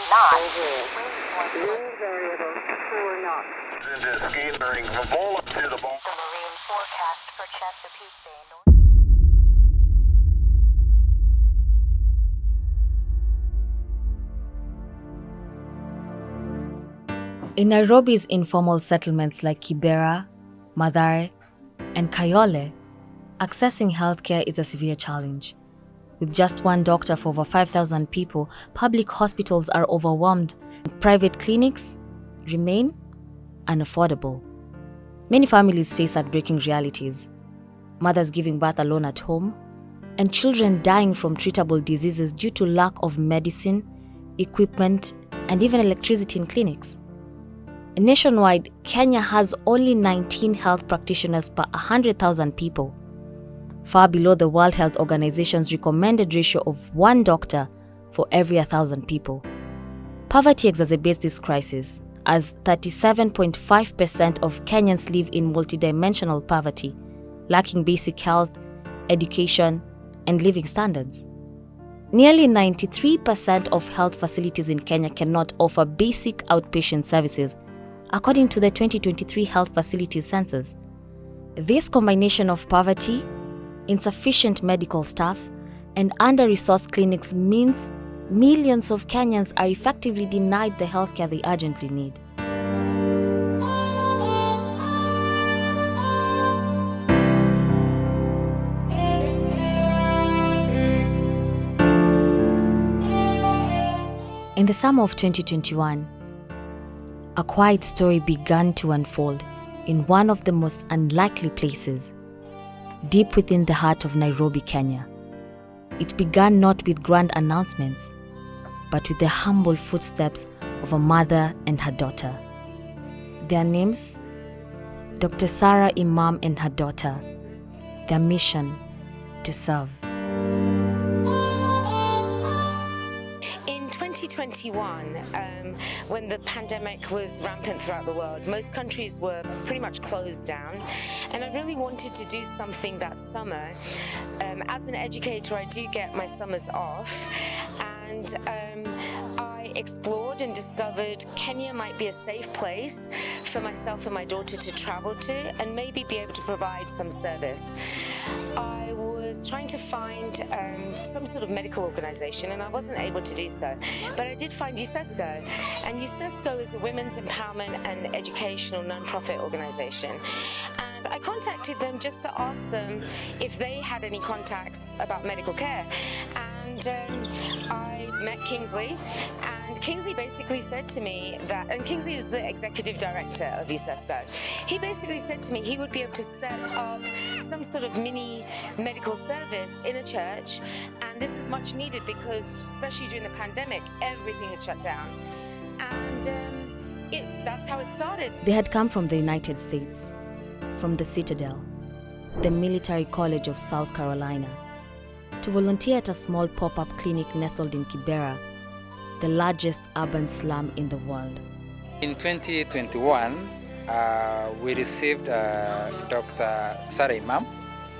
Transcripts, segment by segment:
and not. Wind variable, 4 knots. The marine forecast for Chesapeake Bay. In Nairobi's informal settlements like Kibera, Mathare, and Kayole, accessing healthcare is a severe challenge. With just one doctor for over 5,000 people, public hospitals are overwhelmed, and private clinics remain unaffordable. Many families face heartbreaking realities: mothers giving birth alone at home, and children dying from treatable diseases due to lack of medicine, equipment, and even electricity in clinics. Nationwide, Kenya has only 19 health practitioners per 100,000 people, far below the World Health Organization's recommended ratio of 1 doctor for every 1,000 people. Poverty exacerbates this crisis, as 37.5% of Kenyans live in multidimensional poverty, lacking basic health, education, and living standards. Nearly 93% of health facilities in Kenya cannot offer basic outpatient services, according to the 2023 Health Facilities Census. This combination of poverty, insufficient medical staff, and under-resourced clinics means millions of Kenyans are effectively denied the healthcare they urgently need. In the summer of 2021, a quiet story began to unfold in one of the most unlikely places, deep within the heart of Nairobi, Kenya. It began not with grand announcements, but with the humble footsteps of a mother and her daughter. Their names, Dr. Sarah Imam and her daughter. Their mission, to serve. In 2021, when the pandemic was rampant throughout the world, most countries were pretty much closed down, and I really wanted to do something that summer. As an educator, I do get my summers off, and I explored and discovered Kenya might be a safe place for myself and my daughter to travel to and maybe be able to provide some service. I was trying to find some sort of medical organization, and I wasn't able to do so, but I did find UCESCO, and UCESCO is a women's empowerment and educational non-profit organization. And I contacted them just to ask them if they had any contacts about medical care, and I met Kingsley, and Kingsley basically said to me that, and Kingsley is the executive director of UCESCO, he basically said to me he would be able to set up some sort of mini medical service in a church, and this is much needed because, especially during the pandemic, everything had shut down, and that's how it started. They had come from the United States, from the Citadel, the military college of South Carolina, to volunteer at a small pop-up clinic nestled in Kibera, the largest urban slum in the world. In 2021, we received Dr. Sarah Imam.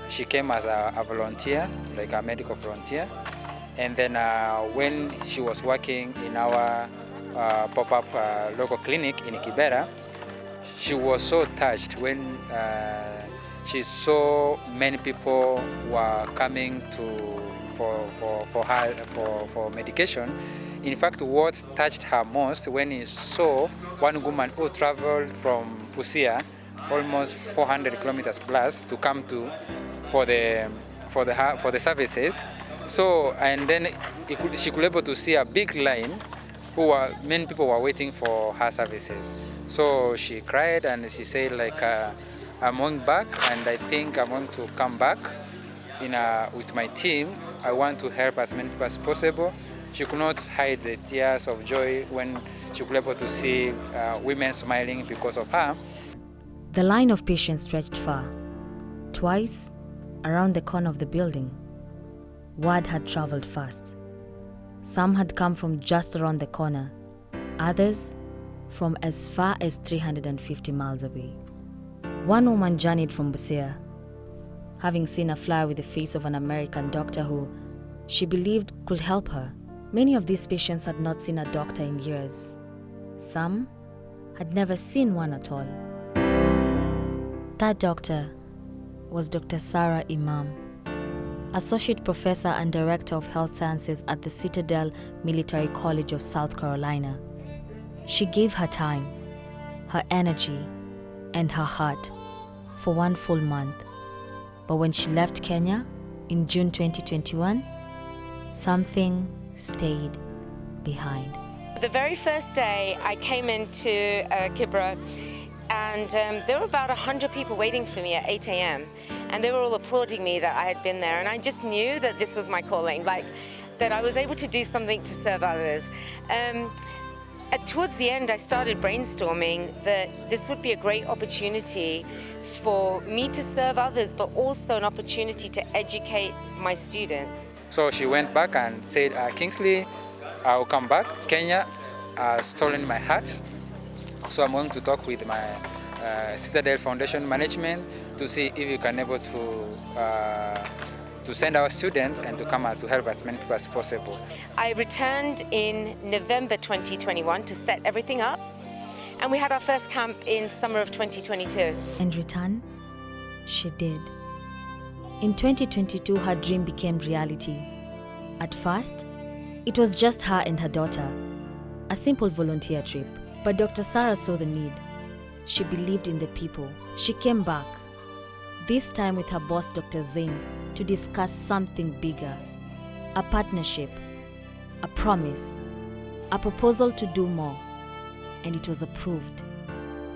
She came as a volunteer, like a medical volunteer. And then when she was working in our pop-up local clinic in Kibera, she was so touched when she saw many people were coming for medication. In fact, what touched her most when he saw one woman who traveled from Busia, almost 400 kilometers plus, to come for the services. So, and then she could able to see a big line. Many people were waiting for her services. So she cried and she said, like, I'm going back, and I think I'm going to come back with my team. I want to help as many people as possible. She could not hide the tears of joy when she could able to see women smiling because of her. The line of patients stretched far. Twice, around the corner of the building, word had traveled fast. Some had come from just around the corner, others from as far as 350 miles away. One woman journeyed from Busia, having seen a flyer with the face of an American doctor who she believed could help her. Many of these patients had not seen a doctor in years. Some had never seen one at all. That doctor was Dr. Sarah Imam, Associate Professor and Director of Health Sciences at the Citadel Military College of South Carolina. She gave her time, her energy, and her heart for 1 full month. But when she left Kenya in June 2021, something stayed behind. The very first day I came into Kibera, and there were about 100 people waiting for me at 8 a.m. and they were all applauding me that I had been there, and I just knew that this was my calling, like that I was able to do something to serve others. Towards the end, I started brainstorming that this would be a great opportunity for me to serve others, but also an opportunity to educate my students. So she went back and said, Kingsley, I'll come back. Kenya has stolen my heart. So I'm going to talk with my Citadel Foundation management to see if you can able to send our students and to come out to help as many people as possible. I returned in November 2021 to set everything up, and we had our first camp in summer of 2022. And return, she did. In 2022, her dream became reality. At first, it was just her and her daughter, a simple volunteer trip. But Dr. Sarah saw the need. She believed in the people. She came back, this time with her boss, Dr. Zain, to discuss something bigger, a partnership, a promise, a proposal to do more, and it was approved.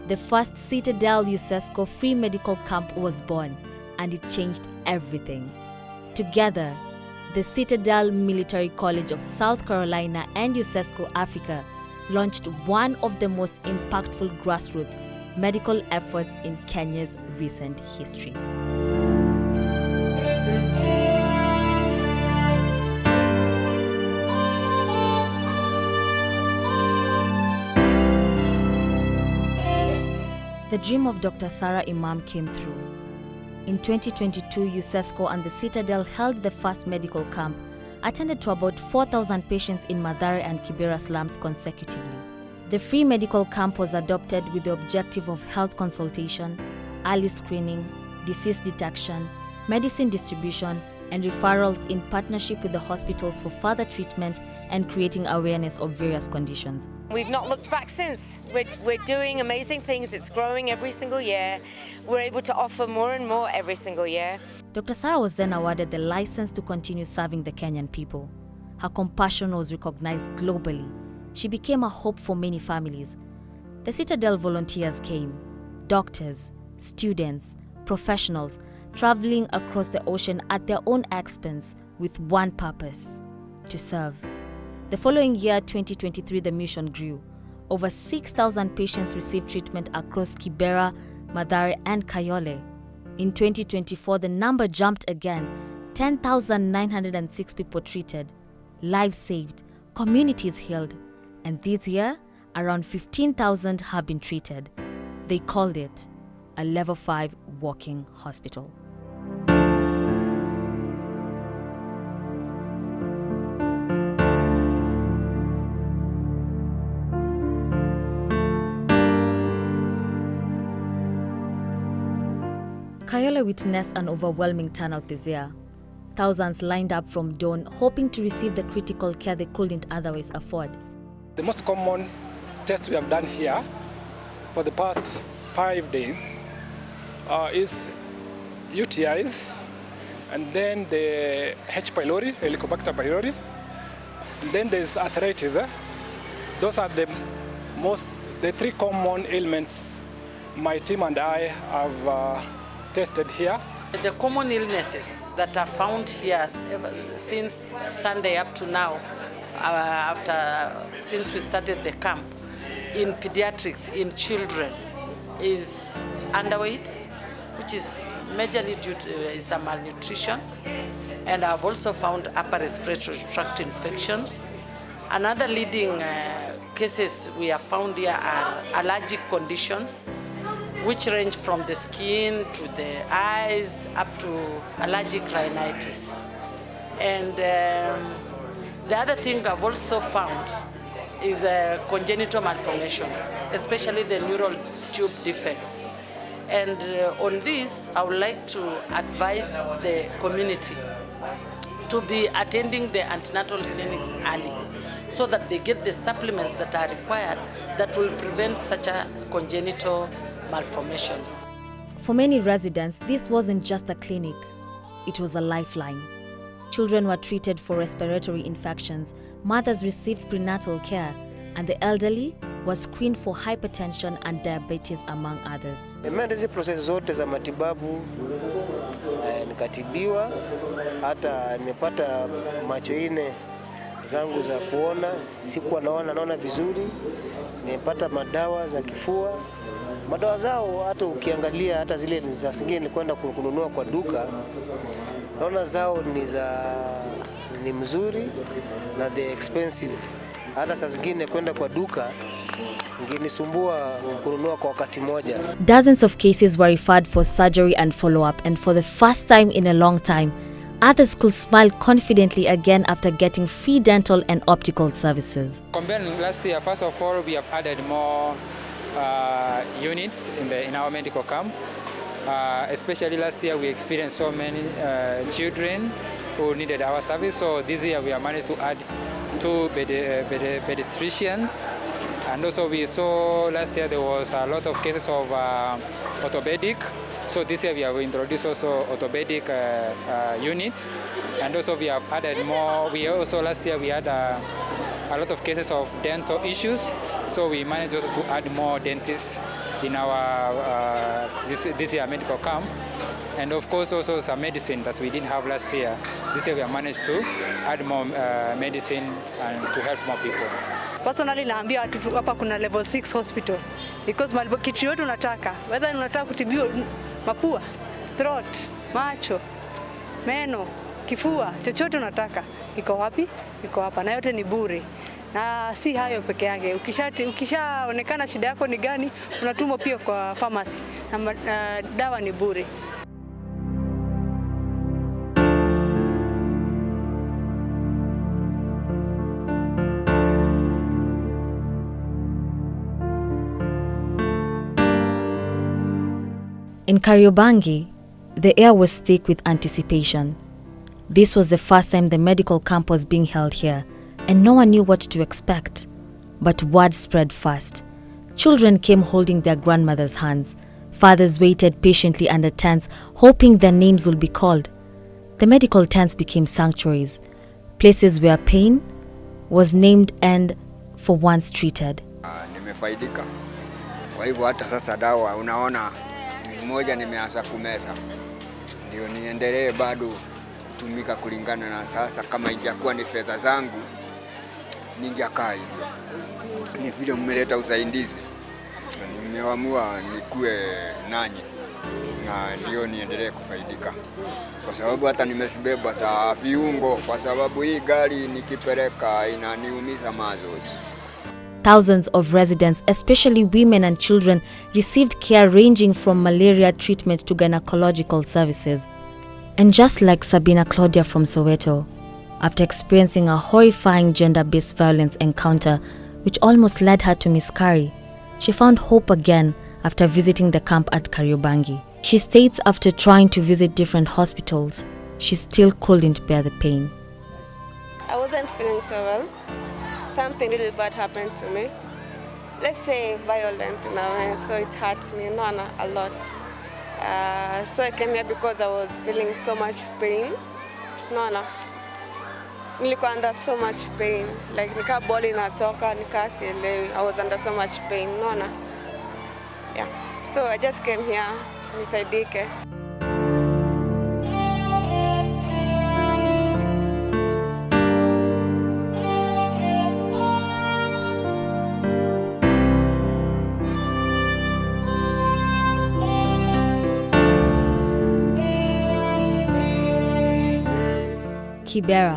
The first Citadel UCESCO free medical camp was born, and it changed everything. Together, the Citadel Military College of South Carolina and UCESCO Africa launched one of the most impactful grassroots medical efforts in Kenya's recent history. The dream of Dr. Sarah Imam came through. In 2022, UCESCO and the Citadel held the first medical camp, attended to about 4,000 patients in Mathare and Kibera slums consecutively. The free medical camp was adopted with the objective of health consultation, early screening, disease detection, medicine distribution, and referrals in partnership with the hospitals for further treatment and creating awareness of various conditions. We've not looked back since. We're doing amazing things. It's growing every single year. We're able to offer more and more every single year. Dr. Sarah was then awarded the license to continue serving the Kenyan people. Her compassion was recognized globally. She became a hope for many families. The Citadel volunteers came, doctors, students, professionals, traveling across the ocean at their own expense with one purpose: to serve. The following year, 2023, the mission grew. Over 6,000 patients received treatment across Kibera, Mathare, and Kayole. In 2024, the number jumped again: 10,906 people treated, lives saved, communities healed. And this year, around 15,000 have been treated. They called it a level 5 walking hospital. Kayole witnessed an overwhelming turnout this year. Thousands lined up from dawn, hoping to receive the critical care they couldn't otherwise afford. The most common test we have done here for the past 5 days is UTIs, and then the H. pylori, Helicobacter pylori, and then there's arthritis. Those are the 3 common ailments my team and I have tested here. The common illnesses that are found here ever since Sunday up to now, since we started the camp, in pediatrics, in children, is underweight, which is majorly due to malnutrition, and I've also found upper respiratory tract infections. Another leading cases we have found here are allergic conditions, which range from the skin to the eyes up to allergic rhinitis. And The other thing I've also found is congenital malformations, especially the neural tube defects. And on this, I would like to advise the community to be attending the antenatal clinics early so that they get the supplements that are required that will prevent such a congenital malformations. For many residents, this wasn't just a clinic, it was a lifeline. Children were treated for respiratory infections, mothers received prenatal care, and the elderly was screened for hypertension and diabetes, among others. Nimeenda hizi process zote za matibabu, nikatibiwa, hata nimepata macho ine zangu za kuona, sikuwa naona vizuri, nimepata madawa za kifua. Madawa zao hata ukiangalia hata zile za zingine nilikwenda kununua kwa duka, naona zao ni mzuri na they expensive. Hata saa zingine kwenda kwa duka ingenisumbua kununua kwa wakati moja. Dozens of cases were referred for surgery and follow-up, and for the first time in a long time, others could smile confidently again after getting free dental and optical services. Comparing last year, first of all, we have added more units in our medical camp. Especially last year, we experienced so many children who needed our service. So this year, we have managed to add 2 pediatricians. And also we saw last year there was a lot of cases of orthopedic. So this year we have introduced also orthopedic units. And also we have added more. Last year we had a lot of cases of dental issues. So we managed also to add more dentists in our this year medical camp. And of course also some medicine that we didn't have last year. This year we have managed to add more medicine and to help more people. Personally naambia watu hapa kuna level 6 hospital because kitu yote unataka, whether unataka kutibiwa mapua, throat, macho, meno, kifua, chochote unataka iko wapi? Iko hapa, na yote ni bure. Na si hayo peke yake, ukishaonekana shida yako ni gani, unatumwa pia kwa pharmacy na dawa ni bure. In Kariobangi, the air was thick with anticipation. This was the first time the medical camp was being held here, and no one knew what to expect. But word spread fast. Children came holding their grandmothers' hands. Fathers waited patiently under tents, hoping their names would be called. The medical tents became sanctuaries, places where pain was named and for once treated. Nimefaidika. Kwa hivyo hata sasa dawa unaona moja nimeanza kumeza. Ndio niendelee bado kutumika kulingana na sasa, kama injakuwa ni fedha zangu ningekaa hivyo. Ni vile mmeleta usaidizi, nimeamua nikue nanyi na ndio niendelee kufaidika, kwa sababu hata nimesibeba za viungo, kwa sababu hii gari nikipeleka inaniumiza mazoezi. Thousands of residents, especially women and children, received care ranging from malaria treatment to gynecological services. And just like Sabina Claudia from Soweto, after experiencing a horrifying gender-based violence encounter which almost led her to miscarry, she found hope again after visiting the camp at Kariobangi. She states after trying to visit different hospitals, she still couldn't bear the pain. I wasn't feeling so well. Something really bad happened to me. Let's say violence in a way, so it hurt me a lot. So I came here because I was feeling so much pain. Nilikuwa under so much pain. Like nika body inatoka, nika sielewi. I was under so much pain. Yeah. So I just came here, nisaidike. Kibera,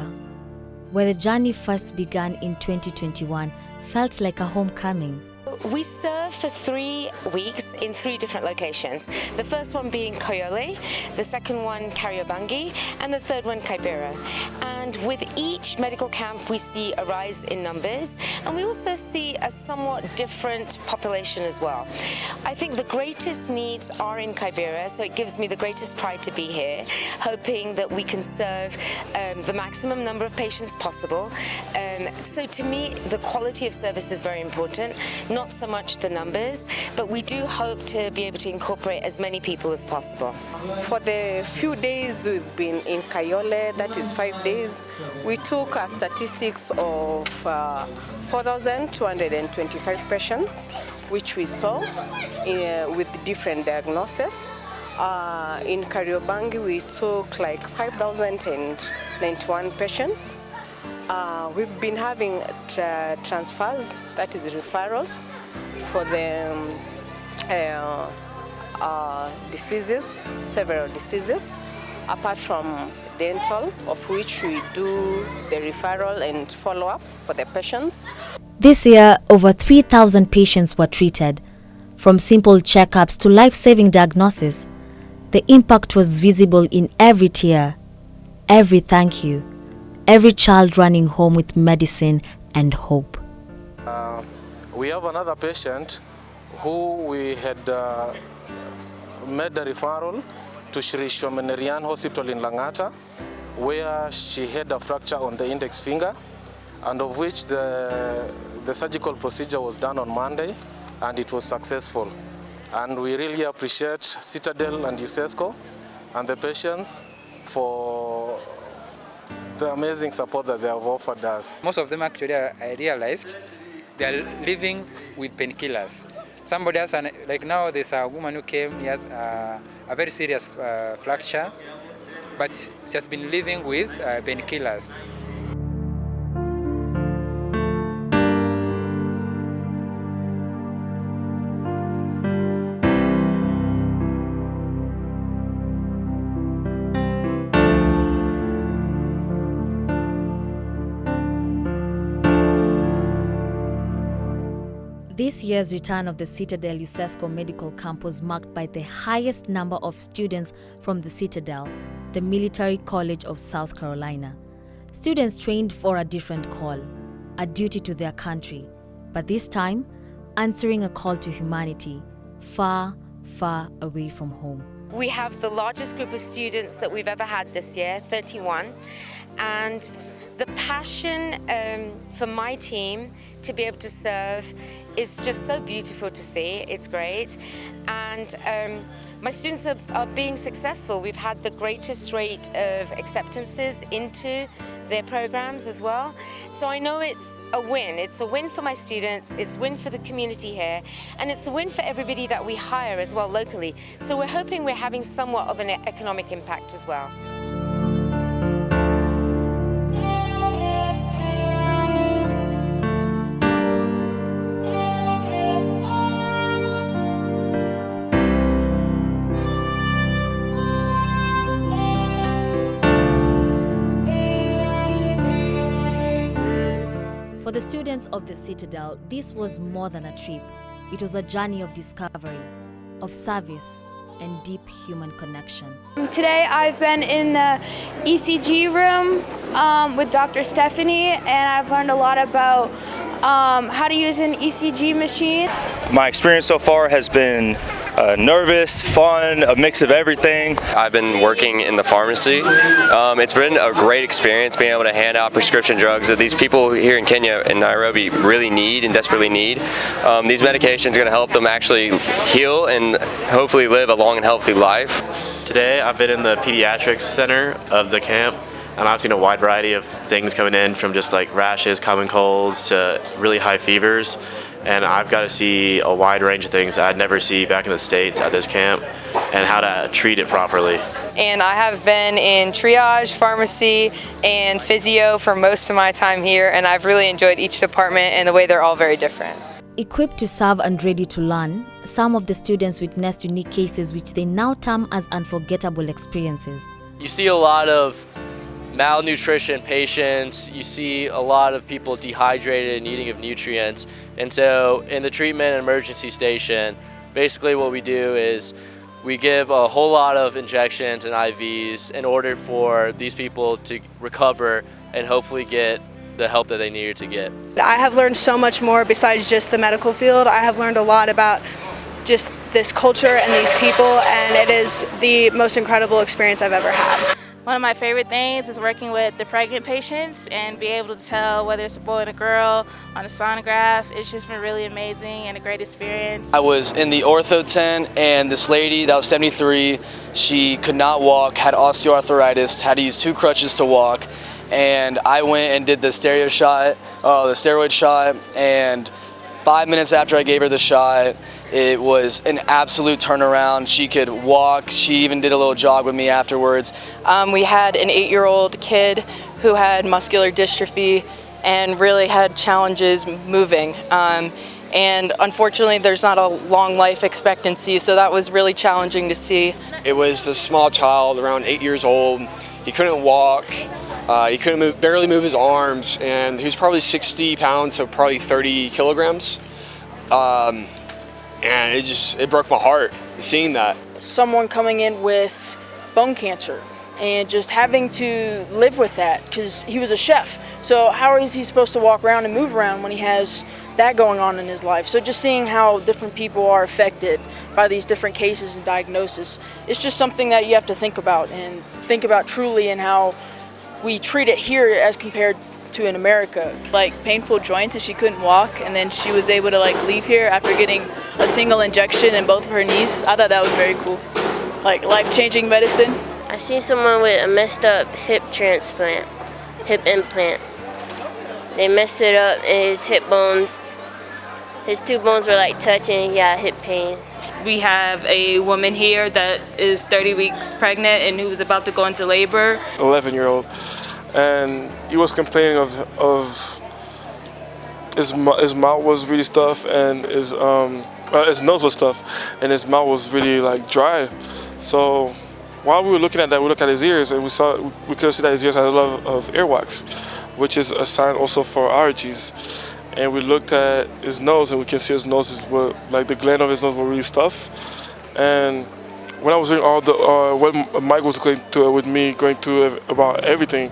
where the journey first began in 2021, felt like a homecoming. We served for 3 weeks in 3 different locations. The first one being Koyole, the second one Kariobangi, and the third one Kibera. And And with each medical camp, we see a rise in numbers, and we also see a somewhat different population as well. I think the greatest needs are in Kibera, so it gives me the greatest pride to be here, hoping that we can serve the maximum number of patients possible. So to me, the quality of service is very important, not so much the numbers, but we do hope to be able to incorporate as many people as possible. For the few days we've been in Kayole, that is 5 days, we took statistics of 4,225 patients, which we saw with different diagnoses. In Kariobangi, we took like 5,091 patients. We've been having transfers, that is referrals, for the diseases, several diseases, apart from dental, of which we do the referral and follow-up for the patients. This year, over 3,000 patients were treated, from simple checkups to life-saving diagnosis. The impact was visible in every tear, every thank you, every child running home with medicine and hope. We have another patient who we had made a referral to Shri Shomenerian Hospital in Langata, where she had a fracture on the index finger, and of which the surgical procedure was done on Monday, and it was successful. And we really appreciate Citadel and UCESCO and the patients for the amazing support that they have offered us. Most of them actually, I realized, they are living with painkillers. Somebody else, like now there's a woman who came, he has a very serious fracture, but she has been living with painkillers. This year's return of the Citadel UCESCO Medical Camp was marked by the highest number of students from the Citadel, the Military College of South Carolina. Students trained for a different call, a duty to their country, but this time answering a call to humanity, far, far away from home. We have the largest group of students that we've ever had this year, 31, and the passion for my team to be able to serve is just so beautiful to see. It's great, and my students are being successful. We've had the greatest rate of acceptances into their programs as well. So I know it's a win. It's a win for my students, it's a win for the community here, and it's a win for everybody that we hire as well locally. So we're hoping we're having somewhat of an economic impact as well. For the students of the Citadel, this was more than a trip. It was a journey of discovery, of service, and deep human connection. Today I've been in the ECG room with Dr. Stephanie, and I've learned a lot about how to use an ECG machine. My experience so far has been nervous, fun, a mix of everything. I've been working in the pharmacy. It's been a great experience being able to hand out prescription drugs that these people here in Kenya and Nairobi really need and desperately need. These medications are going to help them actually heal and hopefully live a long and healthy life. Today I've been in the pediatrics center of the camp, and I've seen a wide variety of things coming in, from just like rashes, common colds, to really high fevers. And I've got to see a wide range of things I'd never see back in the States at this camp, and how to treat it properly. And I have been in triage, pharmacy, and physio for most of my time here, and I've really enjoyed each department and the way they're all very different. Equipped to serve and ready to learn, some of the students witnessed unique cases which they now term as unforgettable experiences. You see a lot of malnutrition patients, you see a lot of people dehydrated and needing of nutrients. And so in the treatment and emergency station, basically what we do is we give a whole lot of injections and IVs in order for these people to recover and hopefully get the help that they needed to get. I have learned so much more besides just the medical field. I have learned a lot about just this culture and these people, and it is the most incredible experience I've ever had. One of my favorite things is working with the pregnant patients and be able to tell whether it's a boy and a girl on a sonograph. It's just been really amazing and a great experience. I was in the ortho tent, and this lady that was 73, she could not walk, had osteoarthritis, had to use 2 crutches to walk, and I went and did the steroid shot, and 5 minutes after I gave her the shot, it was an absolute turnaround. She could walk. She even did a little jog with me afterwards. We had an 8-year-old kid who had muscular dystrophy and really had challenges moving. And unfortunately, there's not a long life expectancy, so that was really challenging to see. It was a small child, around 8 years old. He couldn't walk. He couldn't barely move his arms, and he was probably 60 pounds, so probably 30 kilograms. And it broke my heart seeing that. Someone coming in with bone cancer and just having to live with that, because he was a chef. So how is he supposed to walk around and move around when he has that going on in his life? So just seeing how different people are affected by these different cases and diagnoses, it's just something that you have to think about and think about truly, and how we treat it here as compared to in America. Like painful joints and she couldn't walk, and then she was able to like leave here after getting a single injection in both of her knees. I thought that was very cool. Like life-changing medicine. I seen someone with a messed up hip implant. They messed it up and his hip bones, his 2 bones were like touching, he had hip pain. We have a woman here that is 30 weeks pregnant and who was about to go into labor. 11-year-old. And he was complaining of his mouth was really stuffed, and his nose was stuffed, and his mouth was really like dry. So while we were looking at that, we looked at his ears, and we could see that his ears had a lot of earwax, which is a sign also for allergies. And we looked at his nose, and we can see his nose like the gland of his nose were really stuffed. And when I was doing all the when Mike was going through about everything,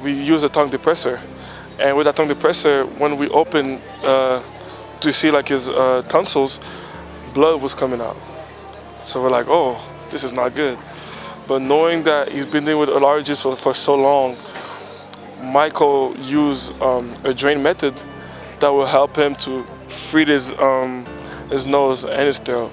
we used a tongue depressor, and with that tongue depressor, when we opened to see like his tonsils, blood was coming out. So we're like, oh, this is not good. But knowing that he's been dealing with allergies for so long, Michael used a drain method that will help him to free his nose and his throat.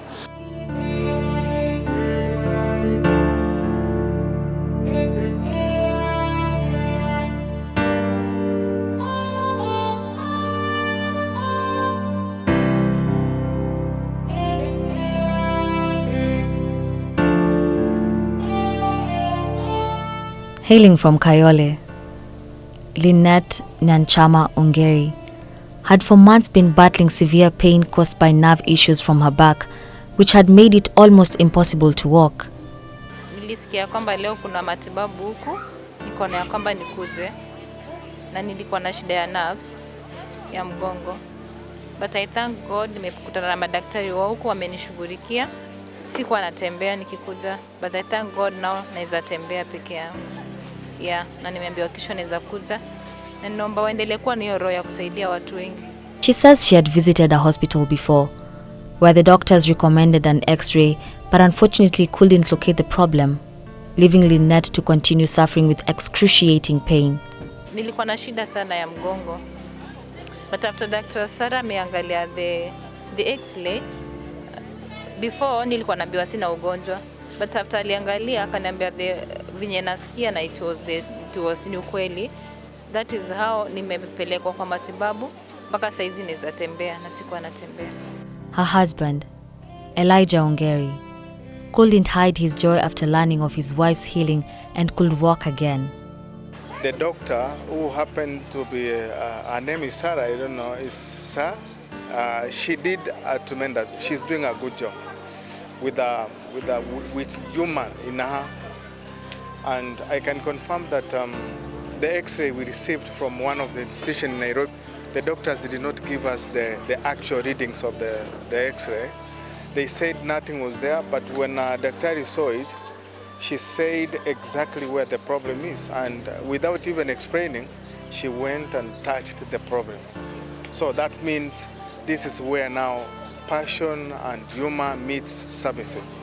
Hailing from Kayole, Lynette Nyanchama Ongeri had for months been battling severe pain caused by nerve issues from her back, which had made it almost impossible to walk. Nilisikia kwamba leo kuna matibabu huku, nikaona ya kwamba nikuje, na nilikuwa na shida ya nerves ya mgongo. But I thank God nimekutana na madaktari wa huku wamenishughulikia. Sikuwa natembea nikikuja, but I thank God now naweza tembea peke yangu. Yeah, na nimeambiwa kesho naweza kuja. Na naomba waendelee kuwa na hiyo roho ya kusaidia watu wengi. She says she had visited a hospital before, where the doctors recommended an X-ray, but unfortunately couldn't locate the problem, leaving Lynette to continue suffering with excruciating pain. Nilikuwa na shida sana ya mgongo. But after Dr. Sarah ameangalia the X-ray, before nilikuwa naambiwa sina ugonjwa, but after aliangalia akaniambia vinye nasikia na it was ni ukweli. That is how nimepelekwa kwa matibabu mpaka saizi naweza tembea na sikuwa natembea. Her husband, Elijah Ongeri, couldn't hide his joy after learning of his wife's healing and could walk again. The doctor, who happened to be, her name is Sarah, I don't know, is Sarah. She did a tremendous, she's doing a good job with human in her. And I can confirm that the X-ray we received from one of the institutions in Nairobi, the doctors did not give us the actual readings of the X-ray. They said nothing was there, but when Dr. saw it, She said exactly where the problem is, and without even explaining, she went and touched the problem. So that means this is where now passion and humor meets services.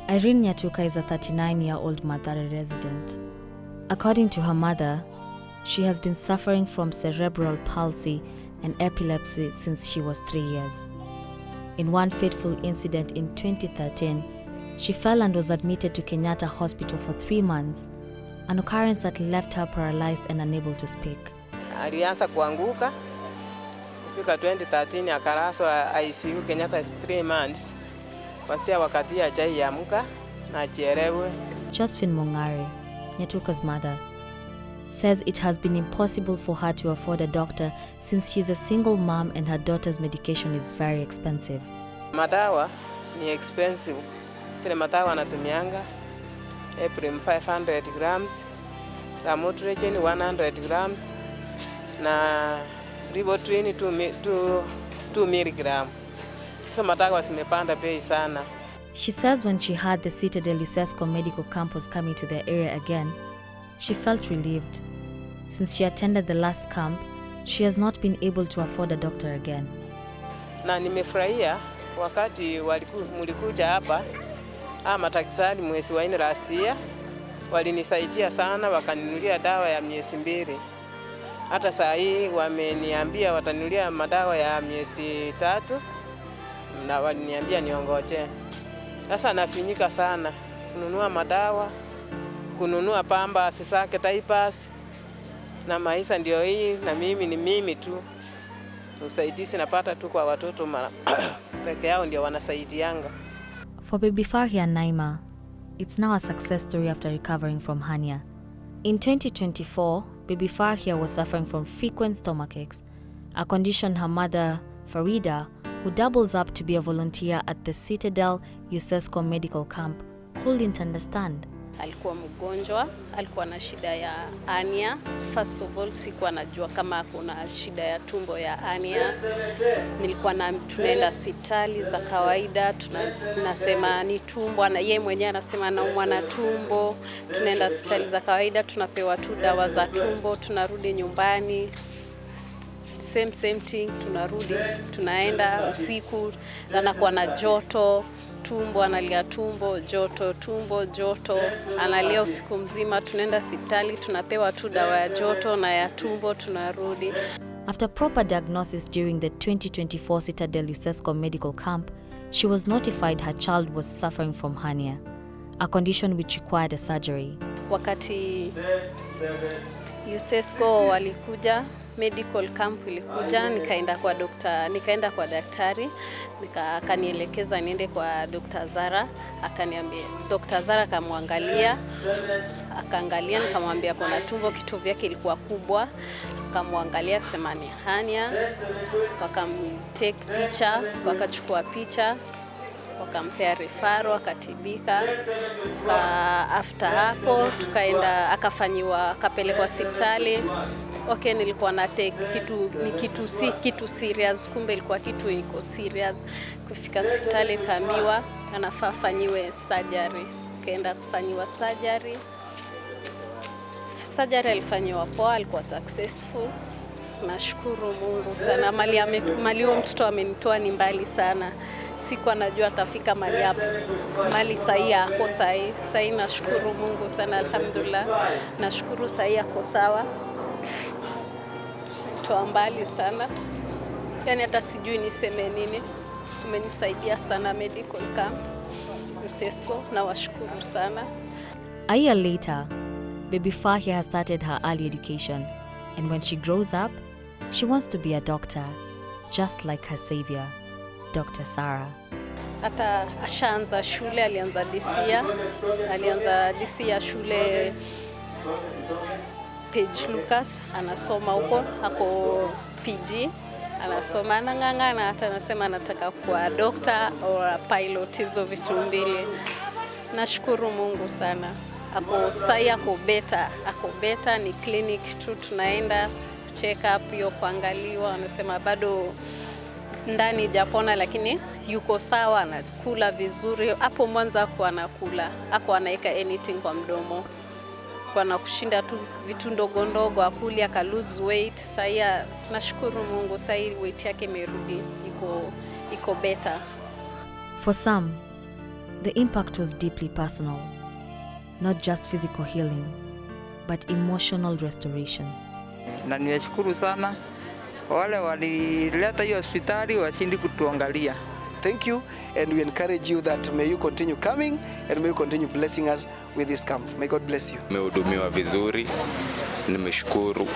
Irene Nyatuka is a 39-year-old Mathare resident. According to her mother, she has been suffering from cerebral palsy and epilepsy since she was 3 years. In one fateful incident in 2013, she fell and was admitted to Kenyatta Hospital for 3 months, an occurrence that left her paralyzed and unable to speak. Alianza kuanguka, kufika 2013 akaraswa ICU Kenyatta 3 months. Kwanzia wakati hajaiamka na ajielewe. Josephine Mongare, Nyatuka's mother, says it has been impossible for her to afford a doctor since she's a single mom and her daughter's medication is very expensive. Madawa ni expensive. Sile madawa anatumianga Eprim 500 grams, Lamotrigine 100 grams, na Rivotril 2 milligram. So madawa zimepanda bei sana. She says when she heard the Citadel UCESCO medical campus coming to their area again, she felt relieved. Since she attended the last camp, she has not been able to afford a doctor again. Na nimefurahia wakati mulikuja hapa, madaktari mwezi wa 4 last year walinisaidia sana, wakaninunulia dawa ya miezi 2. Hata saa hii wameniambia wataninunulia madawa ya miezi 3 na waliniambia niongoje. Sasa nafinyika sana kununua madawa, kununua pamba zake diapers, na maisha ndio hii, na mimi ni mimi tu. Usaidizi napata tu kwa watoto peke yao ndio wanasaidianga. For baby Farhia Naima, it's now a success story after recovering from hernia. In 2024, baby Farhia was suffering from frequent stomach aches, a condition her mother, Farida, who doubles up to be a volunteer at the Citadel UCESCO medical camp, couldn't understand. Alikuwa mgonjwa, alikuwa na shida ya hernia. First of all, sikuwa najua kama kuna shida ya tumbo ya hernia. Nilikuwa tunaenda hospitali za kawaida, tunasema ni tumbo, na yeye mwenyewe anasema anaumwa na tumbo. Tunaenda hospitali za kawaida, tunapewa tu dawa za tumbo, tunarudi nyumbani. Same thing, tunarudi, tunaenda usiku, anakuwa na joto, tumbo, analia tumbo, joto, analia usiku mzima. Tunaenda hospitali, tunapewa tu dawa ya joto na ya tumbo, tunarudi. After proper diagnosis during the 2024 Citadel UCESCO medical camp, she was notified her child was suffering from hernia, a condition which required a surgery. Wakati UCESCO walikuja, medical camp ilikuja, nikaenda kwa daktari, akanielekeza niende kwa Dr. Zara, akaniambia Dr. Zara akaangalia, nikamwambia kuna tumbo, kitovu yake ilikuwa kubwa, akamwangalia sema ni hernia, wakamtake picha, wakachukua picha, wakampea referral, akatibika. After hapo tukaenda, akapelekwa hospitali. Okay, nilikuwa na kitu serious, kumbe ilikuwa kitu iko serious. Kufika hospitali kaambiwa anafaa fanyiwe surgery. Kaenda kufanyiwa surgery. Surgery alifanywa poa, alikuwa successful. Nashukuru Mungu sana. Mali huyo mtoto amenitoa ni mbali sana. Sikuwa najua atafika mali hapo. Mali sahi yako sahi nashukuru Mungu sana, alhamdulillah. Nashukuru sahi yako sawa. Toa mbali sana. Yani hata sijui niseme nini. Umenisaidia sana medical camp UCESCO, na washukuru sana. A year later, baby Farhia has started her early education, and when she grows up, she wants to be a doctor, just like her savior, Dr. Sarah. Hata ashaanza shule, alianza disia shule Page Lucas, anasoma huko, hako PG, anasoma, anang'ang'ana, hata anasema anataka kuwa doctor or pilot, hizo vitu mbili. Nashukuru Mungu sana. Ako beta, ni clinic tu tunaenda check up hiyo kuangaliwa, anasema bado ndani japona, lakini yuko sawa, anakula vizuri. Hapo mwanzo hakuwa anakula, hakuwa anaika anything kwa mdomo, kwa na kushinda tu vitu ndogo ndogo, akuli aka lose weight. Sasa nashukuru Mungu, sasa weight yake imerudi, iko better. For some, the impact was deeply personal, not just physical healing, but emotional restoration. Na niwashukuru sana wale walileta hiyo hospitali washindi kutuangalia. Thank you, and we encourage you that may you continue coming and may you continue blessing us with this camp. May God bless you. Nimehudumiwa vizuri, nimeshukuru.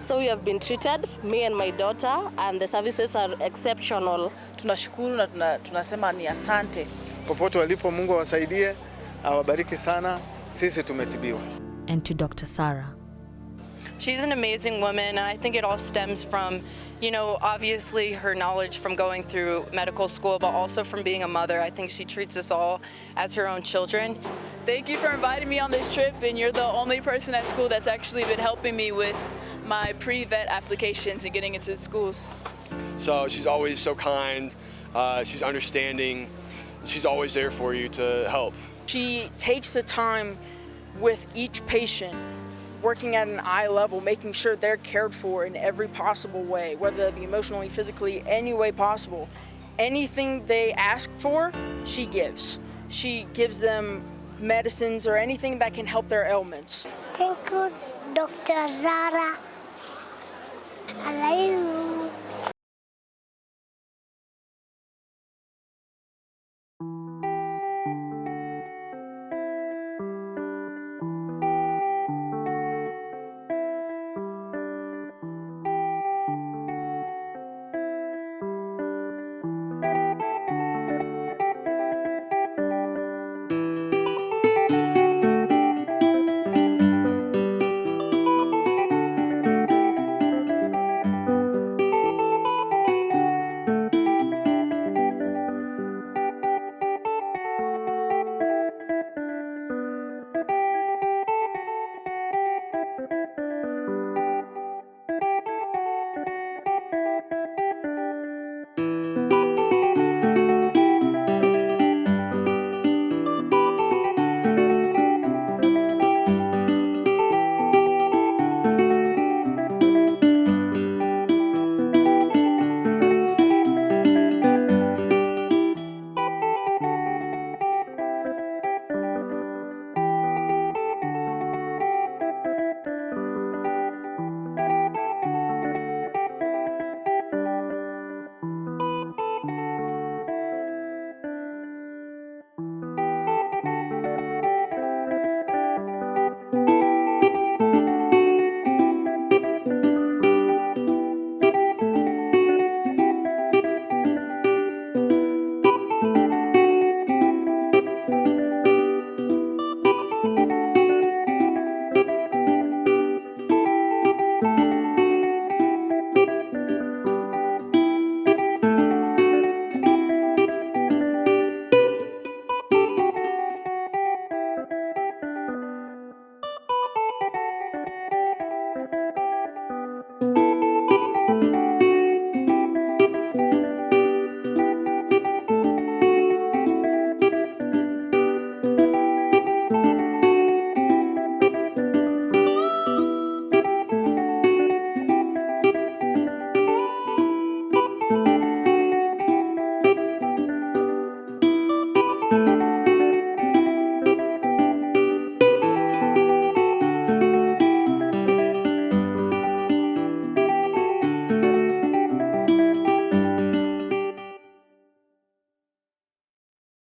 So we have been treated, me and my daughter, and the services are exceptional. Tunashukuru na tunasema ni asante. Popote walipo, Mungu awasaidie, awabariki sana. Sisi tumetibiwa. And to Dr. Sarah. She's an amazing woman, and I think it all stems from, obviously her knowledge from going through medical school, but also from being a mother. I think she treats us all as her own children. Thank you for inviting me on this trip, and you're the only person at school that's actually been helping me with my pre-vet applications and getting into schools. So she's always so kind, she's understanding, she's always there for you to help. She takes the time with each patient, working at an eye level, making sure they're cared for in every possible way, whether that be emotionally, physically, any way possible. Anything they ask for, she gives. She gives them medicines or anything that can help their ailments. Thank you, Dr. Zara. I love you.